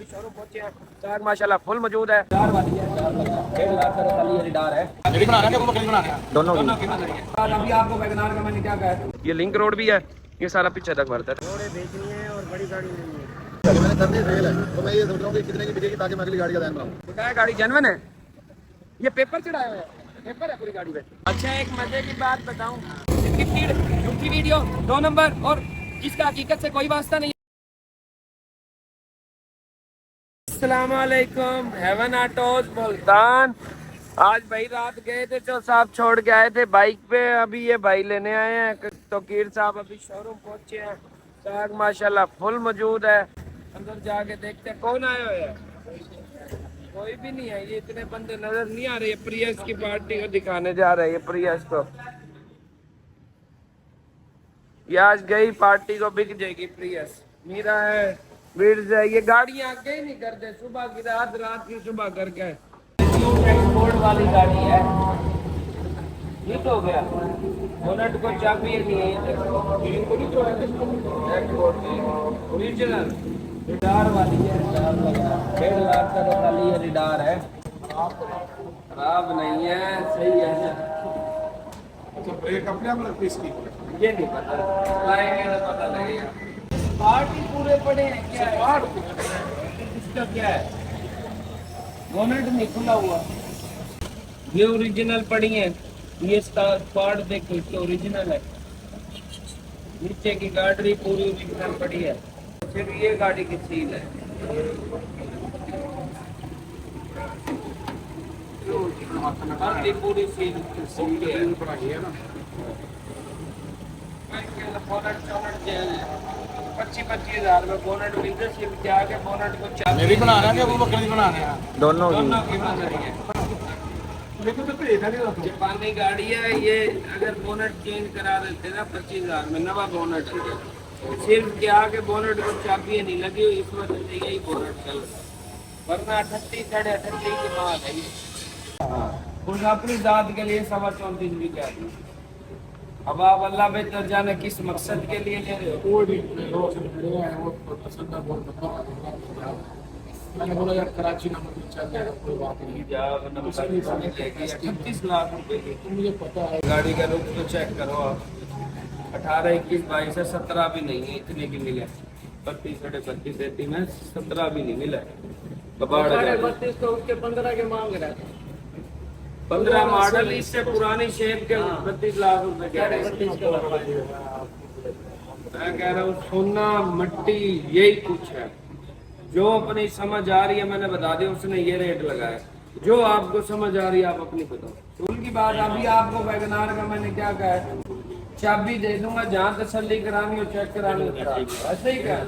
Showroom पहुंचे हैं। Car माशाल्लाह फुल मौजूद है। डार वाली है, 1.5 लाख का वाली डार है। दोनों अभी आपको वैगनार का मैंने क्या कहा है, ये लिंक रोड भी है, ये सारा पीछे तक भरता है। थोड़े बेचनी है और बड़ी गाड़ी लेनी है। मैंने करनी सेल है तो मैं ये सोच रहा हूँ कि कितने की बिकेगी ताकि मैं अगली गाड़ी का ध्यान बनाऊँ। क्या है गाड़ी जेन्युइन है, ये पेपर चढ़ाया हुआ है, पेपर है पूरी गाड़ी पे। अच्छा एक मजे की बात बताऊं, इसकी फीड झूठी वीडियो 2 नंबर और जिसका हकीकत से कोई वास्ता नहीं। अस्सलाम वालेकुम, हेवन ऑटोज मुल्तान। आज भाई रात गए थे जो साहब छोड़ के आए थे बाइक पे, अभी ये भाई लेने आए हैं तो कीर साहब अभी शोरूम पहुंचे हैं। साग माशाल्लाह फुल मौजूद है। अंदर जाके देखते हैं कौन आए हुए हैं। कोई भी नहीं है, ये इतने बंदे नजर नहीं आ रहे। प्रियस की पार्टी को दिखाने जा रहे हैं, प्रियस को। ये आज गई पार्टी को बिक जाएगी प्रियस। मीरा है, भीड़ से ये गाड़ियां आगे ही नहीं करते, सुबह की रात, रात की सुबह करके। बोर्ड वाली गाड़ी है, ये तो हो गया। बोनट को चाबी नहीं है, ओरिजिनल रिडार वाली है। 1.5 लाख का तो खाली ये रिडार है, खराब नहीं है, सही है। ब्रेक अपने आप लगती इसकी, ये नहीं पता, लाएंगे तो पता लगेगा। पार्ट ही पूरे पड़े हैं, क्या है इसका, क्या है बोनट नहीं खुला हुआ, ये ओरिजिनल पड़ी है। ये पार्ट देखो इसके ओरिजिनल है, नीचे की गाड़ी पूरी ओरिजिनल पड़ी है। फिर ये गाड़ी की सील है, पूरी सील है ना। 25 हज़ार में बोनट मिलते, सिर्फ क्या के बोनट को चाबी बनाना है, वो बकरी बनाना है, दोनों की बन रही है। जापानी गाड़ी है ये, अगर बोनट चेंज करा देते ना 25 हज़ार में, नवा बोनट सिर्फ क्या के बोनट को चाबी नहीं लगी हुई, इस वजह से यही बोनट चल, वरना 38 साढ़े 38 की बात है। उस अपनी दाद के लिए 34.25 भी कह दी। अब आप अल्लाह बेहतर जाने किस मकसद के लिए ले रहे हो। मैंने बोला यार कराची नंबर चल जाएगा, कोई बात नहीं। 38 लाख रुपए की, तो मुझे पता है। गाड़ी का रुख तो चेक करो आप, 18, 21, 22 है, 17 भी नहीं है, इतने की मिले। 32, साढ़े 32, 33 में 17 भी नहीं मिला। 32 तो उसके 15 के मांग रहा है। 15 मॉडल, इससे पुरानी शेप के 32 लाख रुपए कह रहे हैं। मैं कह रहा हूँ सोना मट्टी यही कुछ है, जो अपनी समझ आ रही है मैंने बता दिया, उसने ये रेट लगाया। जो आपको समझ आ रही है आप अपनी बताओ। उनकी बात, अभी आपको वैगनार का मैंने क्या कहा है, चाबी दे दूंगा, जहाँ तसल्ली करानी हो चेक करानी हो, ऐसे ही कहा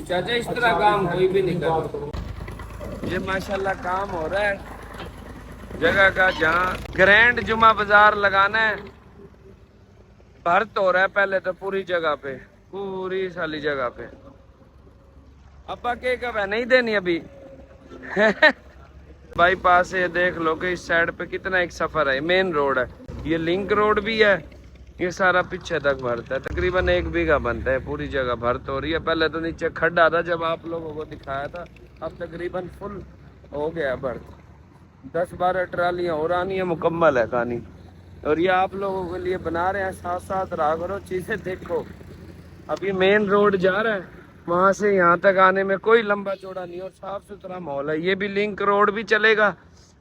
चाचा। इस तरह काम कोई भी नहीं कर। ये माशाल्लाह काम हो रहा है जगह का, जहाँ ग्रैंड जुमा बाजार लगाना है, भर्त हो रहा है पहले तो पूरी जगह पे, पूरी साली जगह पे। अब्बा के कब है, नहीं देनी अभी। बाईपास से देख लो कि इस साइड पे कितना एक सफर है, मेन रोड है, ये लिंक रोड भी है, ये सारा पीछे तक भरता है। तकरीबन 1 बीघा बनता है, पूरी जगह भरत हो रही है। पहले तो नीचे खड्डा था जब आप लोगों को दिखाया था, अब तकरीबन फुल हो गया भरत। 10-12 ट्रालियां और आनी है, मुकम्मल है कहानी। और ये आप लोगों के लिए बना रहे हैं, साथ साथ रहा करो, चीजें देखो। अभी मेन रोड जा रहा है, वहां से यहाँ तक आने में कोई लंबा चौड़ा नहीं और साफ सुथरा माहौल है। ये भी लिंक रोड भी चलेगा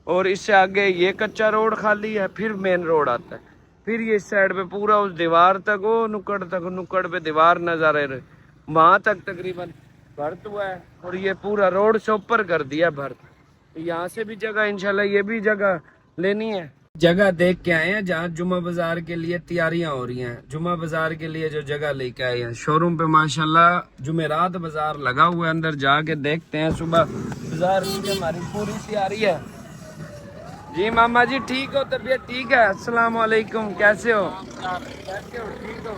और इससे आगे ये कच्चा रोड खाली है, फिर मेन रोड आता है, फिर ये इस साइड पे पूरा उस दीवार तक, वो नुक्कड़ तक, नुक्कड़ पे दीवार नजर आ रही, वहां तक तकरीबन भर्त हुआ है। और ये पूरा रोड से ऊपर कर दिया भर्त। यहाँ से भी जगह इंशाल्लाह, ये भी जगह लेनी है। जगह देख के आए हैं जहाँ जुमा बाजार के लिए तैयारियां हो रही हैं। जुमा बाजार के लिए जो जगह लेके आए हैं शोरूम पे, माशाल्लाह जुमेरात बाजार लगा हुआ है। अंदर जाके देखते हैं। सुबह बाजार की हमारी पूरी तैयारी है। जी मामा जी ठीक हो, तबीयत ठीक है? अस्सलाम वालेकुम, कैसे हो? ठीक हो?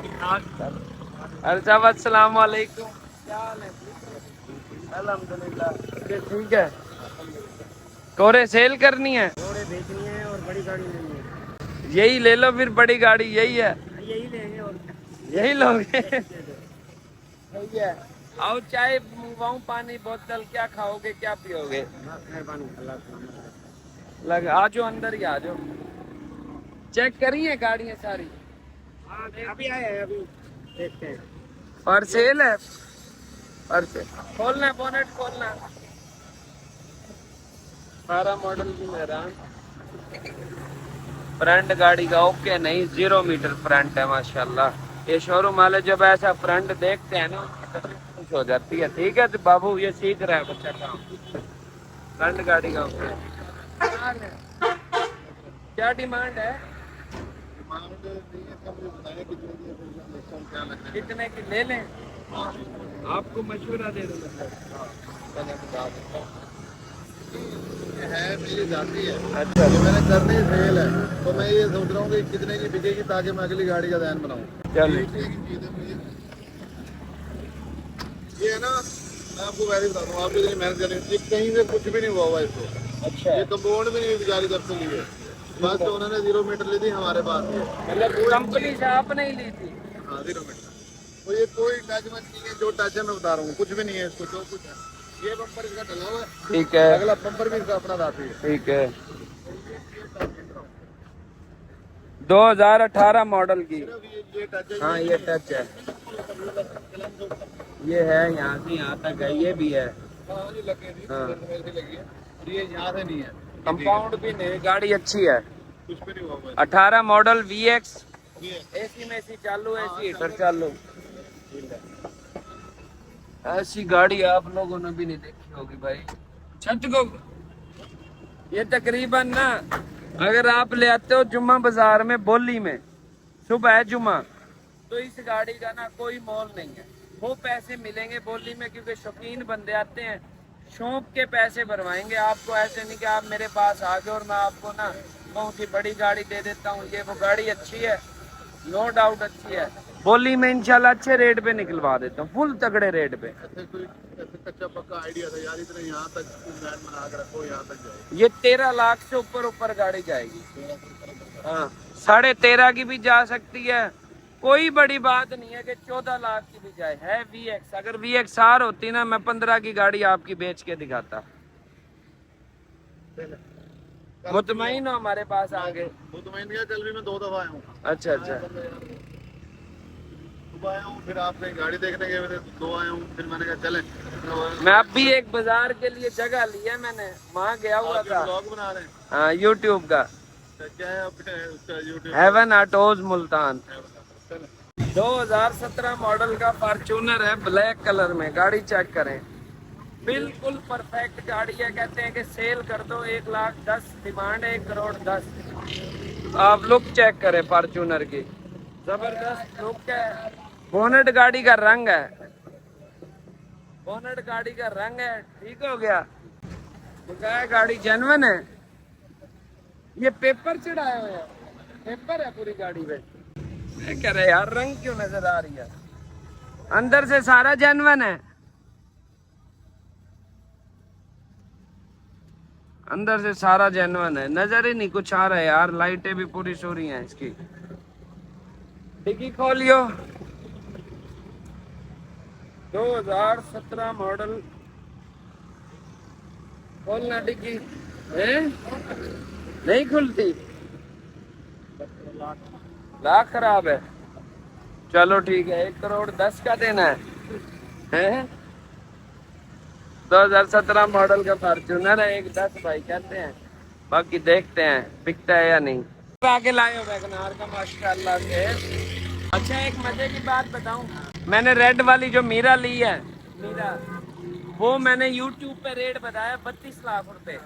अरे साहब अस्सलाम वालेकुम, क्या हाल है? अल्हम्दुलिल्लाह ठीक है। कोरे सेल करनी है, कोरे बेचनी है और बड़ी गाड़ी लेनी है। यही ले लो फिर, बड़ी गाड़ी यही है, यही लेंगे और यही लोगे। सही है। आओ चाय मंगवाऊं, पानी बोतल, क्या खाओगे क्या पियोगे? लग आ जाओ अंदर ही आ जाओ। चेक करिए गाड़ियां सारी। हाँ अभी आए हैं, अभी देखते हैं। और सेल है, और सेल खोलना, बोनेट खोलना। सारा मॉडल भी हैरान। फ्रंट गाड़ी का ओके नहीं, 0 मीटर फ्रंट है माशाल्लाह। ये शोरूम वाले जब ऐसा फ्रंट देखते हैं ना, खुश हो जाती है। ठीक है तो बाबू ये सीख रहा है बच्चा काम, फ्रंट गाड़ी का ओके। क्या डिमांड है? कितने की ले लें? आपको मशवरा दे दूं है मेरी जाती है। अच्छा ये मैंने करनी सेल है, तो मैं ये सोच रहा हूँ कि कितने की बिकेगी ताकि मैं अगली गाड़ी का ध्यान बनाऊँ। चलिए। ये है ना, मैं आपको वैसे बता दूँ, आपको इतनी मेहनत करनी है, कहीं से कुछ भी नहीं हुआ हुआ इसको। अच्छा ये कंपाउंड भी नहीं बेचारी जब से ली है, बस तो उन्होंने 0 मीटर ली थी हमारे पास। मतलब कंपनी से आपने ही ली थी? हाँ 0 मीटर। तो ये कोई टच मत नहीं है, जो टच है मैं बता रहा हूँ, कुछ भी नहीं है इसको, जो कुछ है। ये बम्पर इसका डला हुआ है, ठीक है, अगला बम्पर भी इसका अपना दाती है। ठीक है। 2018 मॉडल की। ये टच है, हाँ ये टच है, ये है यहाँ से यहाँ तक है, ये भी है। हाँ ये लगी थी, हाँ। लगी है, और ये यहाँ से नहीं है, कंपाउंड भी नहीं, गाड़ी अच्छी है। कुछ भी नहीं हुआ हुआ है। 18 मॉडल VX, ये एसी में एसी चालू, एसी हीटर चालू। ऐसी गाड़ी आप लोगों ने भी नहीं देखी होगी भाई। छत को ये तकरीबन ना, अगर आप ले आते हो जुम्मा बाजार में, बोली में, सुबह है जुम्मा, तो इस गाड़ी का ना कोई मोल नहीं है। वो पैसे मिलेंगे बोली में, क्योंकि शौकीन बंदे आते हैं, शौक के पैसे भरवाएंगे आपको। ऐसे नहीं कि आप मेरे पास आ गए और मैं आपको ना बहुत ही बड़ी गाड़ी दे देता हूँ। ये वो गाड़ी अच्छी है, नो डाउट अच्छी है। बोली में इंशाल्लाह अच्छे रेट पे निकलवा देता हूँ, फुल तगड़े रेट पे। ऐसे कोई ऐसे कच्चा पक्का आइडिया था यार, इतने यहाँ तक ब्रांड बना के रखो, यहाँ तक जाए। ये 13 लाख से ऊपर गाड़ी जाएगी। हाँ 13.5 की भी जा सकती है, कोई बड़ी बात नहीं है कि 14 लाख की भी जाए। है VX, अगर VX R होती ना, मैं 15 की गाड़ी आपकी बेच के दिखाता। मुतमईन हो हमारे पास आ गए? मुतमईन किया, कल भी मैं 2 दफा आया हूँ। अच्छा अच्छा। सुबह आया हूँ, फिर आप कहीं गाड़ी देखने गए थे, 2 आया हूँ, फिर मैंने कहा चले। मैं अब भी एक बाजार के लिए जगह लिया मैंने, वहाँ गया हुआ था। ब्लॉग बना रहे हैं, हाँ यूट्यूब का, क्या है उसका YouTube? Heaven autos Multan. 2017 model का फॉर्च्यूनर है, ब्लैक कलर में। गाड़ी चेक करें, बिल्कुल परफेक्ट गाड़ी है। कहते हैं कि सेल कर दो, 1,10,000 डिमांड है, 1,10,00,000। आप लुक चेक करें फॉर्च्यूनर की, जबरदस्त लुक है। बोनेट गाड़ी का रंग है, बोनेट गाड़ी का रंग है, ठीक हो गया। बकाया गाड़ी जेन्युइन है। ये पेपर चढ़ाए हुए हैं, पेपर है पूरी गाड़ी पे। मैं कह रहा यार रंग क्यों नजर आ रही है? अंदर से सारा जेन्युइन है, अंदर से सारा जेन्युइन है, नजर ही नहीं कुछ आ रहा है यार। लाइटें भी पूरी सोरी हैं इसकी। डिग्गी खोलियो, 2017 मॉडल, खोलना डिग्गी है, नहीं खुलती, लाख खराब है। चलो ठीक है, 1,10,00,000 का देना है? 2017 मॉडल का फॉर्च्यूनर है, 1,10,00,000 भाई कहते हैं, बाकी देखते हैं बिकता है या नहीं। आगे लाए हो वैगनार का माशाल्लाह से। अच्छा एक मजे की बात बताऊं, मैंने रेड वाली जो मीरा ली है, मीरा, वो मैंने YouTube पे रेट बताया 32 लाख रुपए।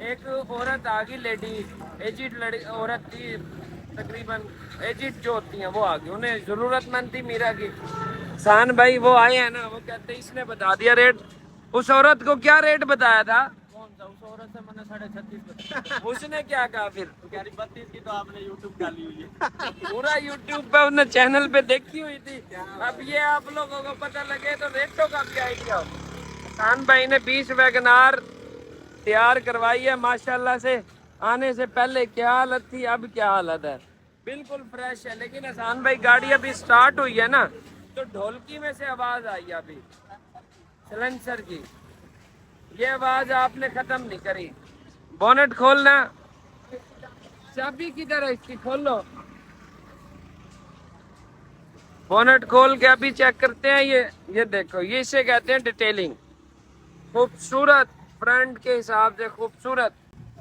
एक औरत आ गई, लेडी एजिड औरत थी, तकरीबन एजिड जो होती हैं वो आ गई, उन्हें जरूरतमंद थी मीरा की। सान भाई वो आए हैं ना, वो कहते हैं इसने बता दिया रेट। उस औरत को क्या रेट बताया था? कौन सा? उस औरत से मैंने 36.5 उसने क्या कहा फिर? 32 की तो आपने यूट्यूब डाली हुई है। पूरा यूट्यूब पे उसने चैनल पे देखी हुई थी। अब ये आप लोगों को पता लगे तो रेटों का क्या आइडिया हो। सान भाई ने 20 वैगनार तैयार करवाई है माशाल्लाह से। आने से पहले क्या हालत थी, अब क्या हालत है, बिल्कुल फ्रेश है। लेकिन हसान भाई गाड़ी अभी स्टार्ट हुई है ना, तो ढोलकी में से आवाज आई अभी। सिलेंसर की। ये आवाज आपने खत्म नहीं करी। बोनेट खोलना, चाबी किधर है इसकी, खोल लो। बोनेट खोल के अभी चेक करते हैं। ये देखो, ये इसे कहते हैं डिटेलिंग। खूबसूरत, फ्रंट के हिसाब से खूबसूरत।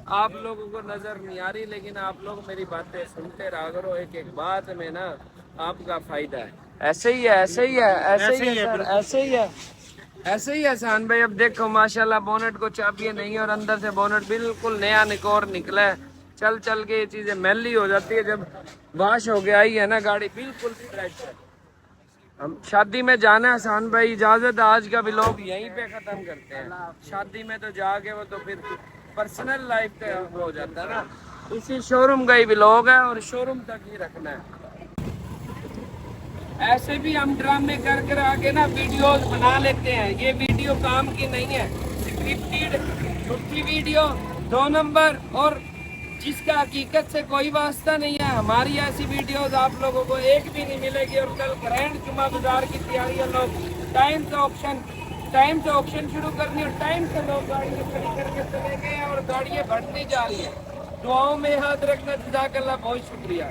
आप लोगों को नजर नहीं आ रही, लेकिन आप लोग मेरी बातें सुनते रहा करो। एक एक बात में ना आपका फायदा है। ऐसे ही है, ऐसे ही है, ऐसे ही है सर, ऐसे ही है, ऐसे ही है शान भाई। अब देखो माशाल्लाह, बोनेट को चाबी नहीं है और अंदर से बोनेट बिल्कुल नया निकोर निकला है। चल चल के ये चीजें मैली हो जाती है, जब वॉश हो गया ही है ना गाड़ी बिल्कुल फ्रेश है। हम शादी में जाना है शान भाई, इजाजत, आज का व्लॉग यहीं पे खत्म करते हैं। शादी में तो जाके वो तो फिर पर्सनल लाइफ का वो हो जाता है ना। इसी शोरूम का ही व्लॉग है और शोरूम तक ही रखना है। ऐसे भी हम ड्रामे कर कर आके ना वीडियोस बना लेते हैं। ये वीडियो काम की नहीं है, स्क्रिप्टेड झूठी वीडियो 2 नंबर, और जिसका हकीकत से कोई वास्ता नहीं है। हमारी ऐसी वीडियोस आप लोगों को एक भी नहीं मिलेगी। और कल ग्रैंड जुमा बाजार की तैयारी है, लोग टाइम से ऑप्शन शुरू करनी और टाइम से लोग गाड़ियाँ खड़ी करके चले गए और गाड़ियाँ बढ़ती जा रही है। दुआओं में हाथ रखना, जज़ाकल्लाह, बहुत शुक्रिया।